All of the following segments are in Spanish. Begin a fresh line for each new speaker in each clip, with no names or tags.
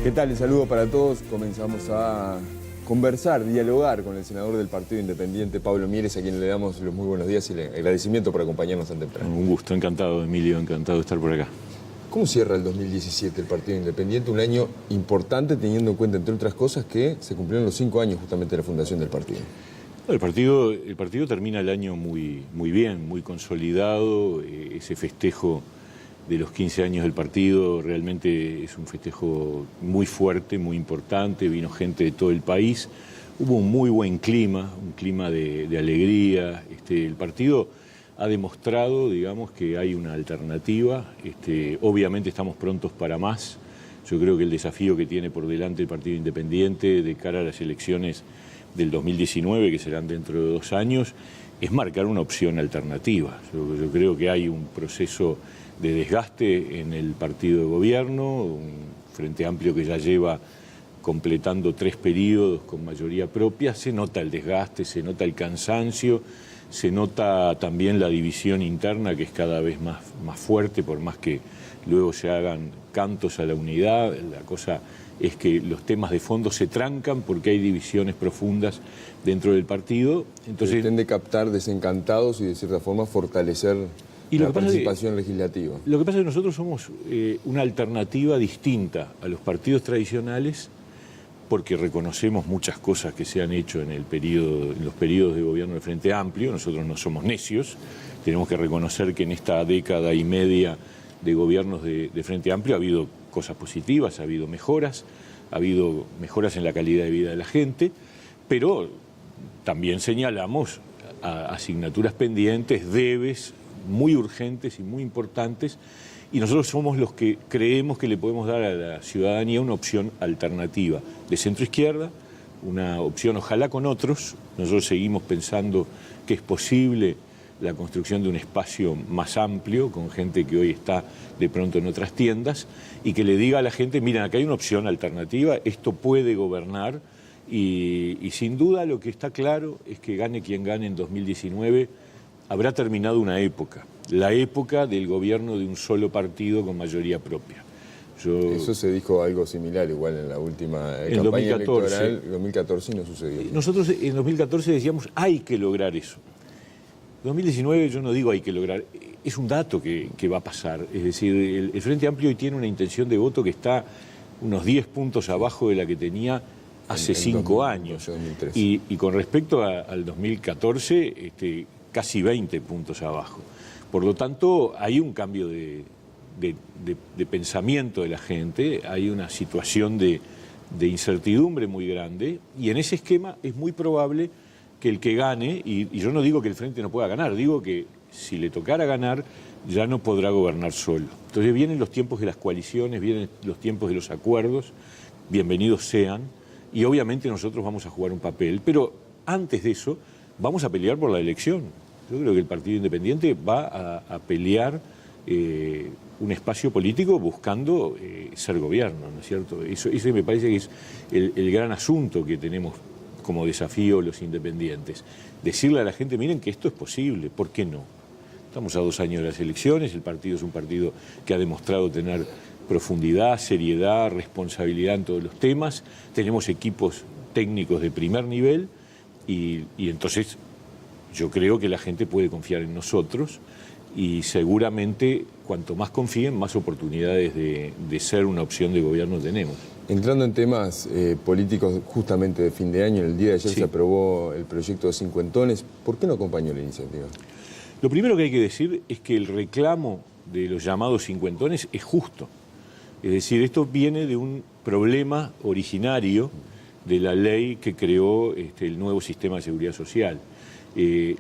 ¿Qué tal? El saludo para todos. Comenzamos a conversar, dialogar con el senador del Partido Independiente, Pablo Mieres, a quien le damos los muy buenos días y el agradecimiento por acompañarnos tan temprano.
Un gusto, encantado, Emilio, encantado de estar por acá.
¿Cómo cierra el 2017 el Partido Independiente? Un año importante teniendo en cuenta, entre otras cosas, que se cumplieron los 5 años justamente de la fundación del partido.
El partido termina el año muy bien, muy consolidado. Ese festejo de los 15 años del partido realmente es un festejo muy fuerte, muy importante. Vino gente de todo el país. Hubo un muy buen clima, un clima de alegría. El partido ha demostrado, digamos, que hay una alternativa. Obviamente estamos prontos para más. Yo creo que el desafío que tiene por delante el Partido Independiente de cara a las elecciones del 2019, que serán dentro de 2 años, es marcar una opción alternativa. Yo creo que hay un proceso de desgaste en el partido de gobierno, un Frente Amplio que ya lleva completando 3 periodos con mayoría propia. Se nota el desgaste, se nota el cansancio, se nota también la división interna que es cada vez más fuerte, por más que luego se hagan cantos a la unidad. La cosa es que los temas de fondo se trancan porque hay divisiones profundas dentro del partido. Entonces
pretende captar desencantados y de cierta forma fortalecer la participación legislativa.
Lo que pasa es que nosotros somos una alternativa distinta a los partidos tradicionales, porque reconocemos muchas cosas que se han hecho en los periodos de gobierno del Frente Amplio. Nosotros no somos necios, tenemos que reconocer que en esta década y media de gobiernos de Frente Amplio ha habido cosas positivas, ha habido mejoras en la calidad de vida de la gente, pero también señalamos asignaturas pendientes, debes muy urgentes y muy importantes, y nosotros somos los que creemos que le podemos dar a la ciudadanía una opción alternativa de centro-izquierda, una opción ojalá con otros. Nosotros seguimos pensando que es posible la construcción de un espacio más amplio, con gente que hoy está de pronto en otras tiendas, y que le diga a la gente, miren, acá hay una opción alternativa, esto puede gobernar, y sin duda lo que está claro es que gane quien gane en 2019, habrá terminado una época, la época del gobierno de un solo partido con mayoría propia.
Eso se dijo algo similar igual en la última campaña electoral, en 2014 no sucedió.
Nosotros en 2014 decíamos, hay que lograr eso. 2019 yo no digo hay que lograr, es un dato que va a pasar. Es decir, el Frente Amplio hoy tiene una intención de voto que está unos 10 puntos abajo de la que tenía hace 5 años. Y con respecto al 2014, casi 20 puntos abajo. Por lo tanto, hay un cambio de pensamiento de la gente, hay una situación de incertidumbre muy grande, y en ese esquema es muy probable que el que gane, y yo no digo que el Frente no pueda ganar, digo que si le tocara ganar, ya no podrá gobernar solo. Entonces vienen los tiempos de las coaliciones, vienen los tiempos de los acuerdos, bienvenidos sean, y obviamente nosotros vamos a jugar un papel, pero antes de eso vamos a pelear por la elección. Yo creo que el Partido Independiente va a pelear un espacio político buscando ser gobierno, ¿no es cierto? Eso me parece que es el gran asunto que tenemos como desafío los independientes. Decirle a la gente, miren que esto es posible, ¿por qué no? Estamos a 2 años de las elecciones, el partido es un partido que ha demostrado tener profundidad, seriedad, responsabilidad en todos los temas, tenemos equipos técnicos de primer nivel y entonces yo creo que la gente puede confiar en nosotros y seguramente cuanto más confíen, más oportunidades de ser una opción de gobierno tenemos.
Entrando en temas políticos justamente de fin de año, el día de ayer se aprobó el proyecto de cincuentones. ¿Por qué no acompañó la iniciativa?
Lo primero que hay que decir es que el reclamo de los llamados cincuentones es justo. Es decir, esto viene de un problema originario de la ley que creó el nuevo sistema de seguridad social.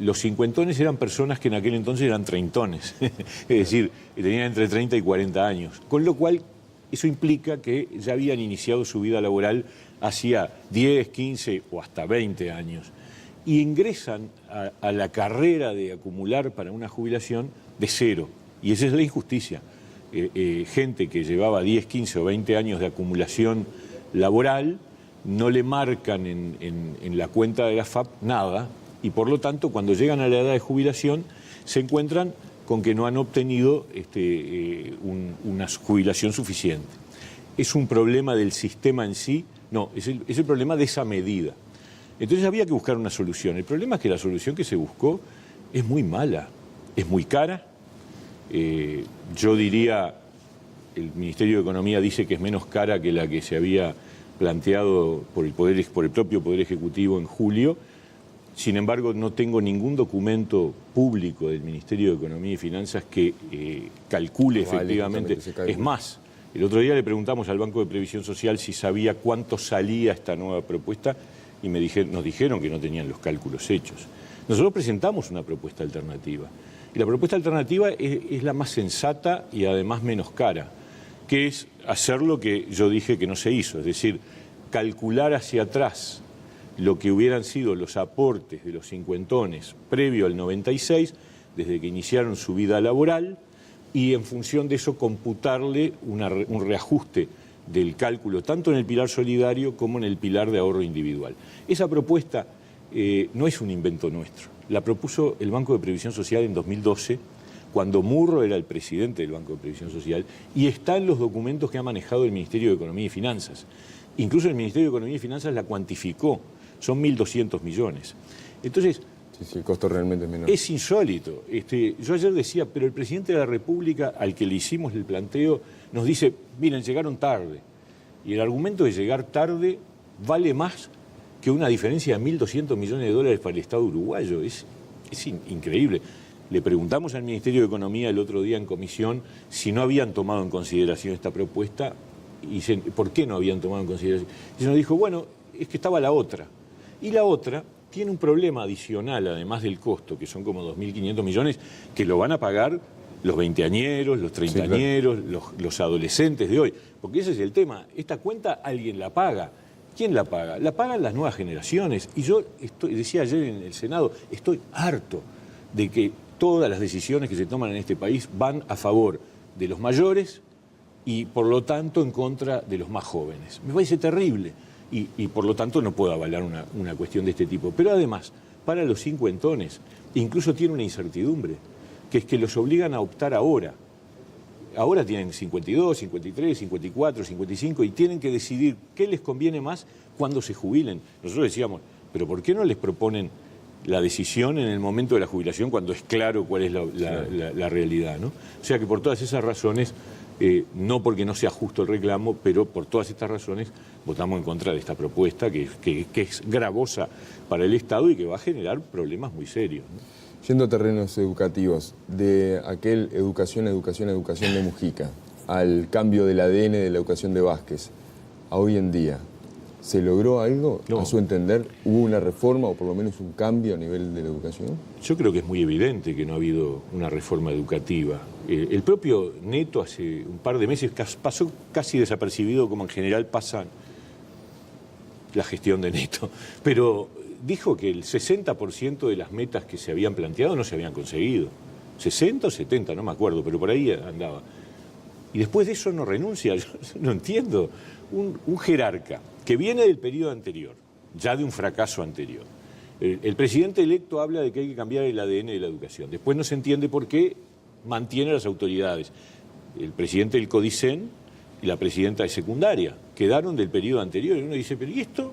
Los cincuentones eran personas que en aquel entonces eran treintones, es decir, tenían entre 30 y 40 años, con lo cual eso implica que ya habían iniciado su vida laboral hacía 10, 15 o hasta 20 años y ingresan a la carrera de acumular para una jubilación de cero, y esa es la injusticia. Gente que llevaba 10, 15 o 20 años de acumulación laboral no le marcan en la cuenta de la FAP nada, y por lo tanto cuando llegan a la edad de jubilación se encuentran con que no han obtenido una jubilación suficiente. es un problema del sistema en sí, no, es el problema de esa medida. Entonces había que buscar una solución. El problema es que la solución que se buscó es muy mala, es muy cara. Yo diría, el Ministerio de Economía dice que es menos cara que la que se había planteado por el propio Poder Ejecutivo en julio. Sin embargo, no tengo ningún documento público del Ministerio de Economía y Finanzas que calcule efectivamente. Es más, el otro día le preguntamos al Banco de Previsión Social si sabía cuánto salía esta nueva propuesta y nos dijeron que no tenían los cálculos hechos. Nosotros presentamos una propuesta alternativa. Y la propuesta alternativa es la más sensata y además menos cara, que es hacer lo que yo dije que no se hizo, es decir, calcular hacia atrás lo que hubieran sido los aportes de los cincuentones previo al 96, desde que iniciaron su vida laboral, y en función de eso computarle un reajuste del cálculo, tanto en el pilar solidario como en el pilar de ahorro individual. Esa propuesta no es un invento nuestro, la propuso el Banco de Previsión Social en 2012, cuando Murro era el presidente del Banco de Previsión Social, y está en los documentos que ha manejado el Ministerio de Economía y Finanzas. Incluso el Ministerio de Economía y Finanzas la cuantificó. Son 1.200 millones. Entonces,
sí, el costo realmente es menor.
Es insólito. Yo ayer decía, pero el presidente de la República, al que le hicimos el planteo, nos dice, miren, llegaron tarde. Y el argumento de llegar tarde vale más que una diferencia de 1.200 millones de dólares para el Estado uruguayo. Es increíble. Le preguntamos al Ministerio de Economía el otro día en comisión si no habían tomado en consideración esta propuesta y por qué no habían tomado en consideración. Y se nos dijo, bueno, es que estaba la otra. Y la otra tiene un problema adicional, además del costo, que son como 2.500 millones, que lo van a pagar los veinteañeros, los treintañeros, sí, claro, los adolescentes de hoy. Porque ese es el tema. Esta cuenta alguien la paga. ¿Quién la paga? La pagan las nuevas generaciones. Y yo decía ayer en el Senado, estoy harto de que todas las decisiones que se toman en este país van a favor de los mayores y, por lo tanto, en contra de los más jóvenes. Me parece terrible. Y por lo tanto no puedo avalar una cuestión de este tipo. Pero además, para los cincuentones, incluso tiene una incertidumbre, que es que los obligan a optar ahora. Ahora tienen 52, 53, 54, 55 y tienen que decidir qué les conviene más cuando se jubilen. Nosotros decíamos, pero ¿por qué no les proponen la decisión en el momento de la jubilación cuando es claro cuál es la realidad, ¿no? O sea que por todas esas razones, no porque no sea justo el reclamo, pero por todas estas razones votamos en contra de esta propuesta que es gravosa para el Estado y que va a generar problemas muy serios, ¿no?
Yendo a terrenos educativos, de aquel educación de Mujica, al cambio del ADN de la educación de Vázquez, a hoy en día, ¿se logró algo? No. A su entender, ¿hubo una reforma o por lo menos un cambio a nivel de la educación?
Yo creo que es muy evidente que no ha habido una reforma educativa. El propio Neto hace un par de meses pasó casi desapercibido, como en general pasa la gestión de Neto, pero dijo que el 60% de las metas que se habían planteado no se habían conseguido. 60 o 70, no me acuerdo, pero por ahí andaba. Y después de eso no renuncia, yo no entiendo. Un jerarca que viene del periodo anterior, ya de un fracaso anterior. El presidente electo habla de que hay que cambiar el ADN de la educación. Después no se entiende por qué mantiene a las autoridades. El presidente del CODICEN y la presidenta de secundaria quedaron del periodo anterior. Y uno dice, pero ¿y esto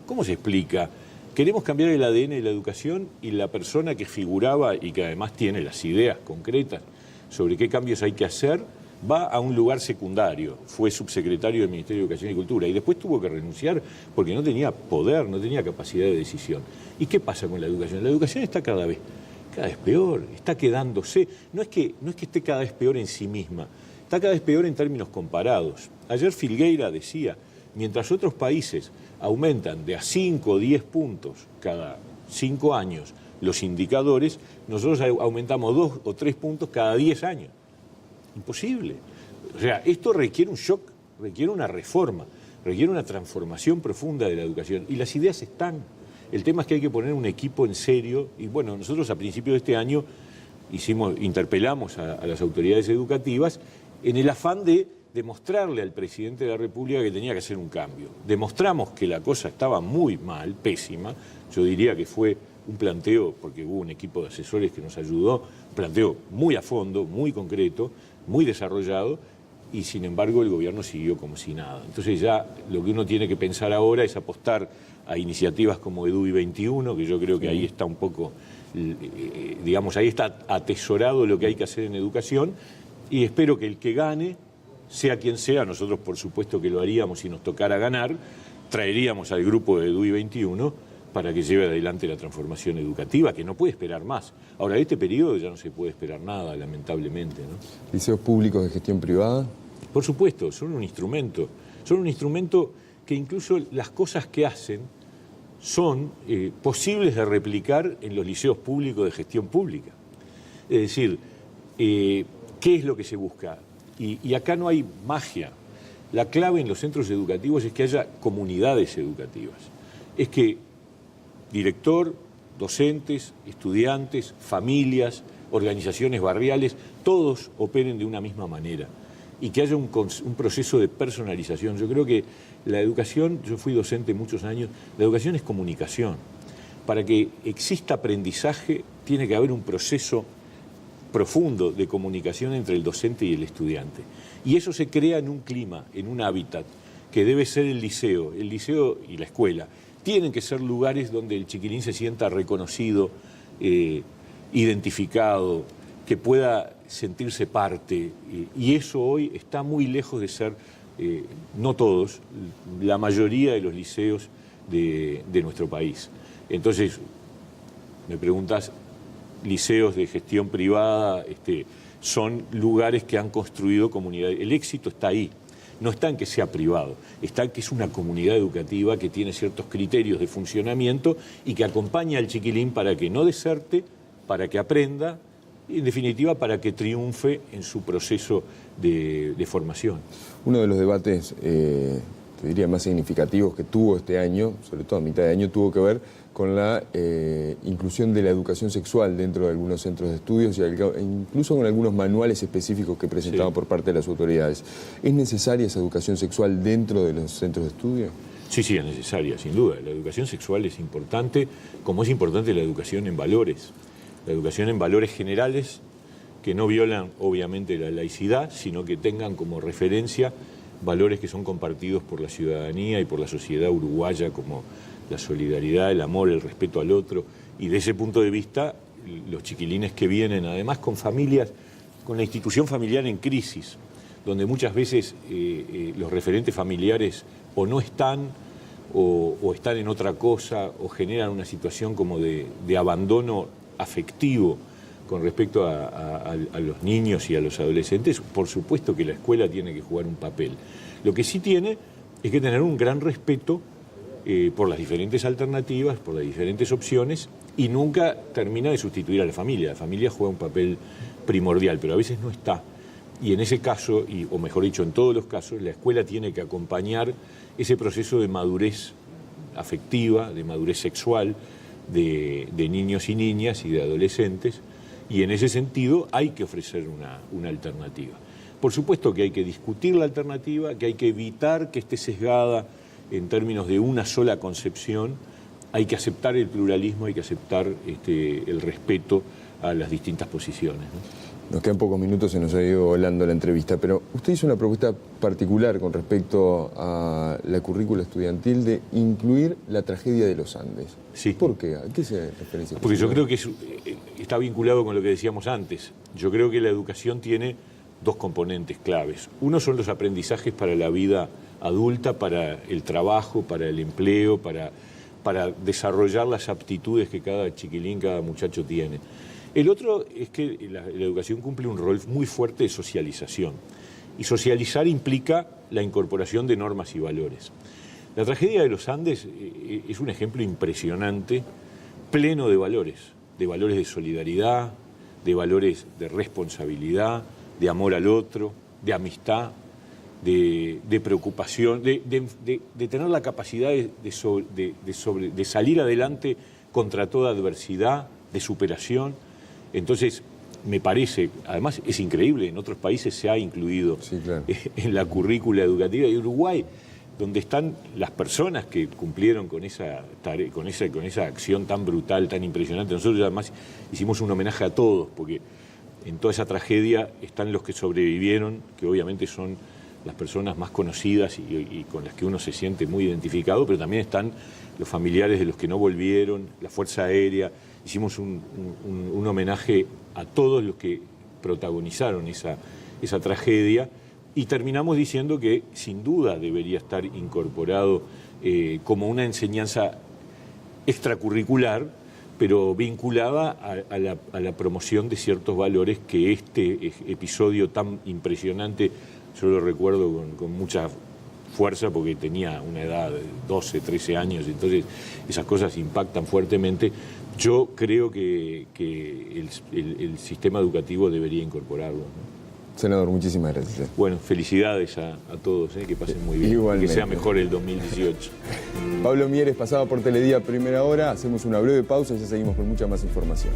cómo se explica? Queremos cambiar el ADN de la educación y la persona que figuraba y que además tiene las ideas concretas sobre qué cambios hay que hacer, va a un lugar secundario, fue subsecretario del Ministerio de Educación y Cultura y después tuvo que renunciar porque no tenía poder, no tenía capacidad de decisión. ¿Y qué pasa con la educación? La educación está cada vez peor, está quedándose. No es que esté cada vez peor en sí misma, está cada vez peor en términos comparados. Ayer Filgueira decía, mientras otros países aumentan de a 5 o 10 puntos cada 5 años los indicadores, nosotros aumentamos 2 o 3 puntos cada 10 años. Imposible. O sea, esto requiere un shock, requiere una reforma, requiere una transformación profunda de la educación. Y las ideas están. El tema es que hay que poner un equipo en serio. Y bueno, nosotros a principios de este año interpelamos a las autoridades educativas en el afán de demostrarle al presidente de la República que tenía que hacer un cambio. Demostramos que la cosa estaba muy mal, pésima. Yo diría que fue un planteo, porque hubo un equipo de asesores que nos ayudó, un planteo muy a fondo, muy concreto, muy desarrollado, y sin embargo el gobierno siguió como si nada. Entonces ya lo que uno tiene que pensar ahora es apostar a iniciativas como EDUI 21, que yo creo que ahí está un poco, digamos, ahí está atesorado lo que hay que hacer en educación, y espero que el que gane, sea quien sea, nosotros por supuesto que lo haríamos si nos tocara ganar, traeríamos al grupo de EDUI 21 para que lleve adelante la transformación educativa, que no puede esperar más. Ahora, este periodo ya no se puede esperar nada, lamentablemente, ¿no?
¿Liceos públicos de gestión privada?
Por supuesto, son un instrumento que incluso las cosas que hacen son posibles de replicar en los liceos públicos de gestión pública. Es decir, ¿qué es lo que se busca? Y acá no hay magia. La clave en los centros educativos es que haya comunidades educativas. Es que director, docentes, estudiantes, familias, organizaciones barriales, todos operen de una misma manera y que haya un proceso de personalización. Yo creo que la educación, yo fui docente muchos años, la educación es comunicación. Para que exista aprendizaje tiene que haber un proceso profundo de comunicación entre el docente y el estudiante. Y eso se crea en un clima, en un hábitat, que debe ser el liceo y la escuela. Tienen que ser lugares donde el chiquilín se sienta reconocido, identificado, que pueda sentirse parte. Y eso hoy está muy lejos de ser, no todos, la mayoría de los liceos de nuestro país. Entonces, me preguntas, liceos de gestión privada son lugares que han construido comunidades. El éxito está ahí. No está en que sea privado, está en que es una comunidad educativa que tiene ciertos criterios de funcionamiento y que acompaña al chiquilín para que no deserte, para que aprenda y, en definitiva, para que triunfe en su proceso de formación.
Uno de los debates, te diría, más significativos que tuvo este año, sobre todo a mitad de año, tuvo que ver con la inclusión de la educación sexual dentro de algunos centros de estudios e incluso con algunos manuales específicos que presentaban por parte de las autoridades. ¿Es necesaria esa educación sexual dentro de los centros de estudio?
Sí, sí, es necesaria, sin duda. La educación sexual es importante, como es importante la educación en valores. La educación en valores generales que no violan, obviamente, la laicidad, sino que tengan como referencia valores que son compartidos por la ciudadanía y por la sociedad uruguaya, como la solidaridad, el amor, el respeto al otro. Y de ese punto de vista, los chiquilines que vienen, además con familias, con la institución familiar en crisis, donde muchas veces los referentes familiares o no están, o están en otra cosa, o generan una situación como de abandono afectivo con respecto a los niños y a los adolescentes, por supuesto que la escuela tiene que jugar un papel. Lo que sí tiene es que tener un gran respeto por las diferentes alternativas, por las diferentes opciones, y nunca termina de sustituir a la familia. La familia juega un papel primordial, pero a veces no está. Y en ese caso, o mejor dicho, en todos los casos, la escuela tiene que acompañar ese proceso de madurez afectiva, de madurez sexual, de niños y niñas y de adolescentes, y en ese sentido hay que ofrecer una alternativa. Por supuesto que hay que discutir la alternativa, que hay que evitar que esté sesgada en términos de una sola concepción, hay que aceptar el pluralismo, hay que aceptar el respeto a las distintas posiciones, ¿no?
Nos quedan pocos minutos, se nos ha ido volando la entrevista, pero usted hizo una propuesta particular con respecto a la currícula estudiantil de incluir la tragedia de los Andes.
Sí.
¿Por qué? ¿A qué se referencia?
Porque yo creo que está vinculado con lo que decíamos antes. Yo creo que la educación tiene dos componentes claves. Uno son los aprendizajes para la vida adulta, para el trabajo, para el empleo, para desarrollar las aptitudes que cada chiquilín, cada muchacho tiene. El otro es que la educación cumple un rol muy fuerte de socialización. Y socializar implica la incorporación de normas y valores. La tragedia de los Andes es un ejemplo impresionante, pleno de valores de solidaridad, de valores de responsabilidad, de amor al otro, de amistad, de preocupación, de tener la capacidad de salir adelante contra toda adversidad, de superación. Entonces, me parece, además es increíble, en otros países se ha incluido, sí, claro, en la currícula educativa, y Uruguay, donde están las personas que cumplieron con esa tarea, con esa acción tan brutal, tan impresionante. Nosotros además hicimos un homenaje a todos, porque en toda esa tragedia están los que sobrevivieron, que obviamente son las personas más conocidas y con las que uno se siente muy identificado, pero también están los familiares de los que no volvieron, la Fuerza Aérea. Hicimos un homenaje a todos los que protagonizaron esa tragedia y terminamos diciendo que sin duda debería estar incorporado como una enseñanza extracurricular, pero vinculada a la promoción de ciertos valores que este episodio tan impresionante, yo lo recuerdo con mucha fuerza porque tenía una edad de 12, 13 años, entonces esas cosas impactan fuertemente. Yo creo que el sistema educativo debería incorporarlo, ¿no?
Senador, muchísimas gracias.
Bueno, felicidades a todos, que pasen muy bien.
Igualmente.
Que sea mejor el 2018.
Pablo Mieres pasaba por Teledía Primera Hora, hacemos una breve pausa y ya seguimos con mucha más información.